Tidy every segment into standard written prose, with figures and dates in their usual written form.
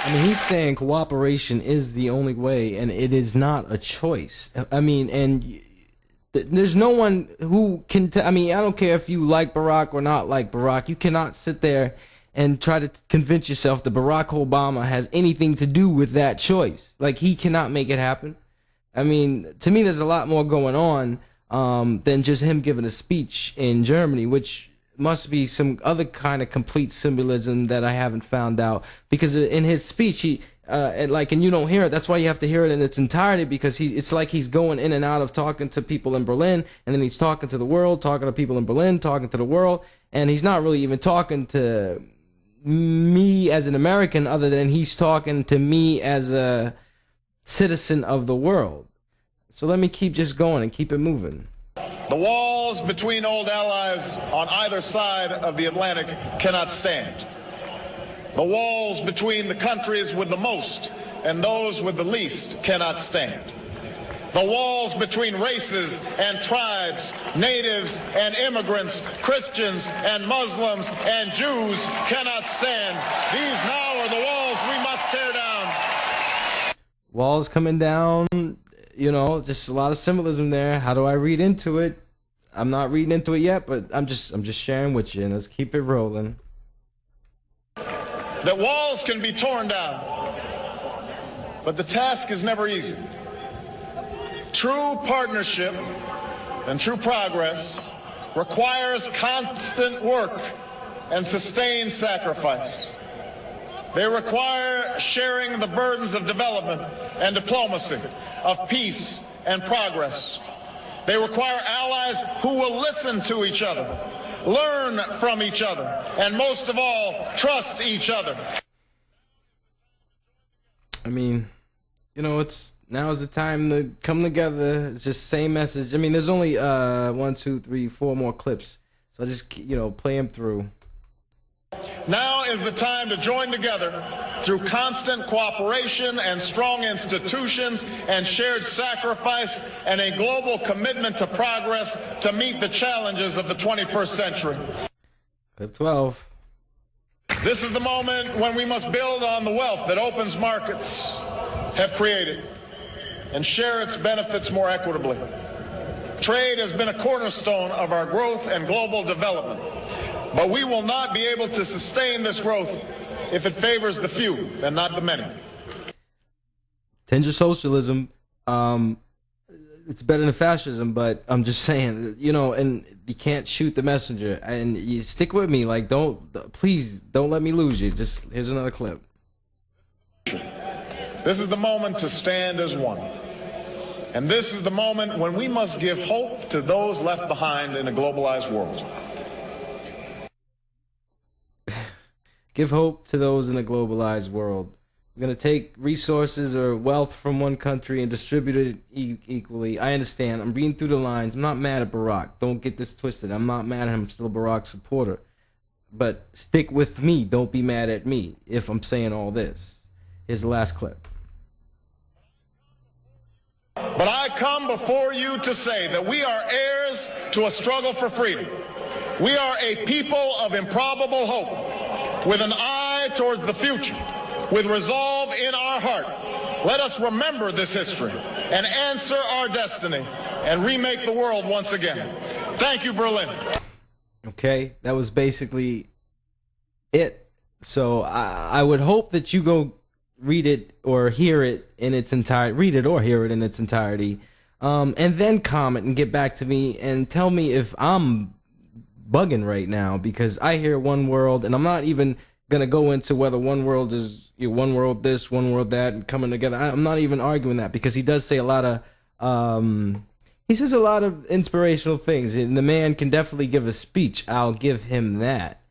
I mean, he's saying cooperation is the only way, and it is not a choice. I mean, and there's no one who can. I mean, I don't care if you like Barack or not like Barack. You cannot sit there and try to convince yourself that Barack Obama has anything to do with that choice. Like, he cannot make it happen. I mean, to me, there's a lot more going on than just him giving a speech in Germany, which must be some other kind of complete symbolism that I haven't found out. Because in his speech, and you don't hear it. That's why you have to hear it in its entirety, because it's like he's going in and out of talking to people in Berlin, and then he's talking to the world, talking to people in Berlin, talking to the world, and he's not really even talking to me as an American, other than he's talking to me as a citizen of the world. So let me keep just going and keep it moving. The walls between old allies on either side of the Atlantic cannot stand. The walls between the countries with the most and those with the least cannot stand. The walls between races and tribes, natives and immigrants, Christians and Muslims and Jews cannot stand. These now are the walls we must tear down. Walls coming down, just a lot of symbolism there. How do I read into it? I'm not reading into it yet, but I'm just sharing with you, and let's keep it rolling. That walls can be torn down, but the task is never easy. True partnership and true progress requires constant work and sustained sacrifice. They require sharing the burdens of development and diplomacy, of peace and progress. They require allies who will listen to each other, learn from each other, and most of all, trust each other. I mean, now is the time to come together. It's just same message. I mean, there's only 1, 2, 3, 4 more clips, so I just play them through. Now is the time to join together through constant cooperation and strong institutions and shared sacrifice and a global commitment to progress to meet the challenges of the 21st century. Clip 12. This is the moment when we must build on the wealth that open markets have created and share its benefits more equitably. Trade has been a cornerstone of our growth and global development, but we will not be able to sustain this growth if it favors the few and not the many. Tinge of socialism, it's better than fascism, but I'm just saying, and you can't shoot the messenger. And you stick with me, please don't let me lose you. Just here's another clip. This is the moment to stand as one. And this is the moment when we must give hope to those left behind in a globalized world. Give hope to those in a globalized world. We're going to take resources or wealth from one country and distribute it equally. I understand. I'm reading through the lines. I'm not mad at Barack. Don't get this twisted. I'm not mad at him. I'm still a Barack supporter. But stick with me. Don't be mad at me if I'm saying all this. Here's the last clip. But I come before you to say that we are heirs to a struggle for freedom. We are a people of improbable hope, with an eye towards the future, with resolve in our heart. Let us remember this history and answer our destiny and remake the world once again. Thank you, Berlin. Okay, that was basically it. So I would hope that you go read it or hear it in its entirety. Read it or hear it in its entirety, and then comment and get back to me and tell me if I'm bugging right now, because I hear one world, and I'm not even gonna go into whether one world is one world this, one world that, and coming together. I'm not even arguing that, because he does say a lot of he says a lot of inspirational things, and the man can definitely give a speech. I'll give him that,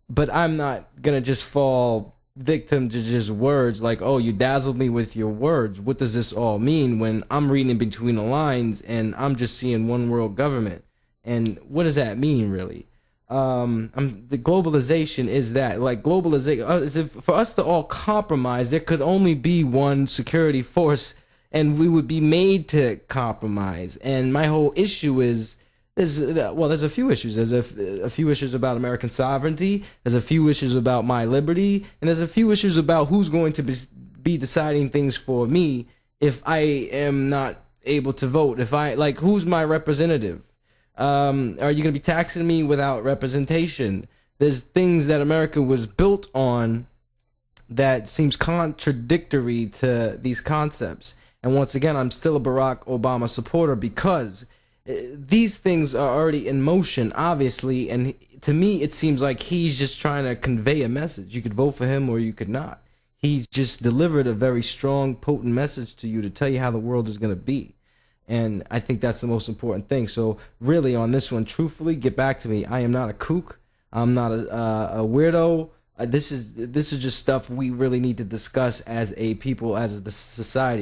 but I'm not gonna just fall victim to just words like, oh, you dazzled me with your words. What does this all mean, when I'm reading in between the lines and I'm just seeing one world government? And what does that mean, really? The globalization is that, like, globalization is if for us to all compromise, there could only be one security force, and we would be made to compromise. And my whole issue is there's a few issues. There's a few issues about American sovereignty. There's a few issues about my liberty, and there's a few issues about who's going to be deciding things for me if I am not able to vote. If I like, who's my representative? Are you going to be taxing me without representation? There's things that America was built on that seems contradictory to these concepts. And once again, I'm still a Barack Obama supporter because these things are already in motion, obviously. And to me, it seems like he's just trying to convey a message. You could vote for him or you could not. He just delivered a very strong, potent message to you to tell you how the world is going to be. And I think that's the most important thing. So really on this one, truthfully, get back to me. I am not a kook. I'm not a weirdo. This is just stuff we really need to discuss as a people, as the society.